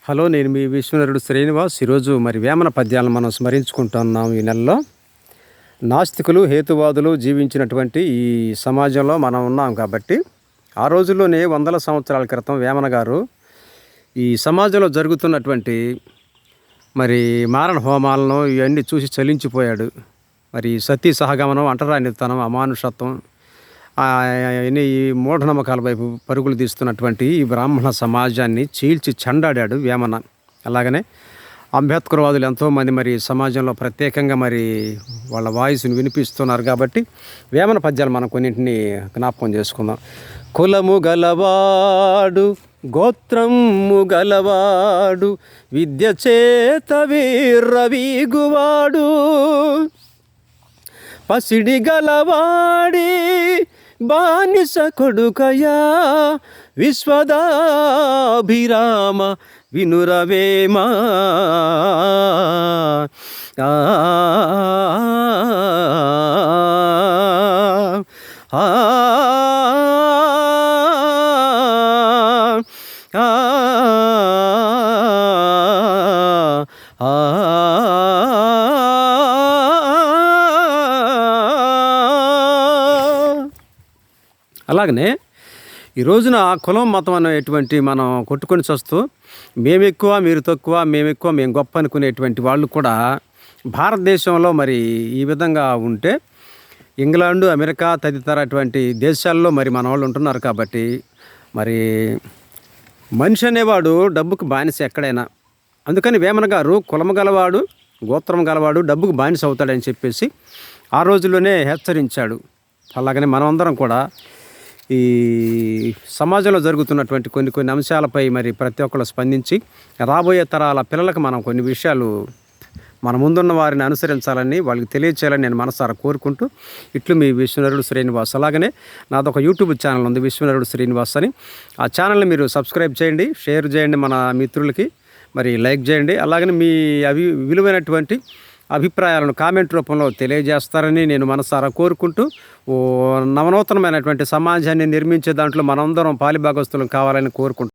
Hello, నేను మీ విశ్వనరుడు శ్రీనివాస్. ఈరోజు మరి వేమన పద్యాలను మనం స్మరించుకుంటున్నాం. ఈ నెలలో నాస్తికులు, హేతువాదులు జీవించినటువంటి ఈ సమాజంలో మనం ఉన్నాం కాబట్టి, ఆ రోజుల్లోనే వందల సంవత్సరాల క్రితం వేమన గారు ఈ సమాజంలో జరుగుతున్నటువంటి మరి మారణ హోమాలను ఇవన్నీ చూసి చలించిపోయాడు. మరి సతీ సహగమనం, అంటరానితనం, అమానుషత్వం, ఈ మూఢనమ్మకాల వైపు పరుగులు తీస్తున్నటువంటి ఈ బ్రాహ్మణ సమాజాన్ని చీల్చి చెండాడాడు వేమన. అలాగనే అంబేద్కర్వాదులు ఎంతోమంది మరి సమాజంలో ప్రత్యేకంగా మరి వాళ్ళ వాయిస్ని వినిపిస్తున్నారు కాబట్టి వేమన పద్యాలు మనం కొన్నింటిని జ్ఞాపకం చేసుకుందాం. కులము గలవాడు, గోత్రము గలవాడు, విద్య చేత వీర్రవీగువాడు, పసిడి గలవాడి బానిస కొడుకయా, విశ్వదాభిరామ వినురవేమా. అలాగనే ఈ రోజున కులం మతం అనేటువంటి మనం కొట్టుకొని చస్తూ మేమెక్కువ మీరు తక్కువ, మేమెక్కువ మేము గొప్ప అనుకునేటువంటి వాళ్ళు కూడా భారతదేశంలో మరి ఈ విధంగా ఉంటే ఇంగ్లాండు, అమెరికా తదితర అటువంటి దేశాల్లో మరి మన వాళ్ళు ఉంటున్నారు కాబట్టి మరి మనిషి అనేవాడు డబ్బుకు బానిస ఎక్కడైనా. అందుకని వేమన గారు కులము గలవాడు, గోత్రం గలవాడు డబ్బుకు బానిస అవుతాడని చెప్పేసి ఆ రోజుల్లోనే హెచ్చరించాడు. అలాగనే మనమందరం కూడా ఈ సమాజంలో జరుగుతున్నటువంటి కొన్ని అంశాలపై మరి ప్రతి ఒక్కరు స్పందించి రాబోయే తరాల పిల్లలకు మనం కొన్ని విషయాలు మన ముందున్న వారిని అనుసరించాలని, వాళ్ళకి తెలియచేయాలని నేను మనసారా కోరుకుంటూ ఇట్లు మీ విశ్వనరుడు శ్రీనివాస్. అలాగనే నాదొక యూట్యూబ్ ఛానల్ ఉంది, విశ్వనరుడు శ్రీనివాస్ అని. ఆ ఛానల్ని మీరు సబ్స్క్రైబ్ చేయండి, షేర్ చేయండి, మన మిత్రులకి మరి లైక్ చేయండి. అలాగనే మీ విలువైనటువంటి అభిప్రాయాలను కామెంట్ రూపంలో తెలియజేస్తారని నేను మనసారా కోరుకుంటూ నవనూతనమైనటువంటి సమాజాన్ని నిర్మించే దాంట్లో మనందరం పాలిభాగస్తులం కావాలని కోరుకుంటున్నాను.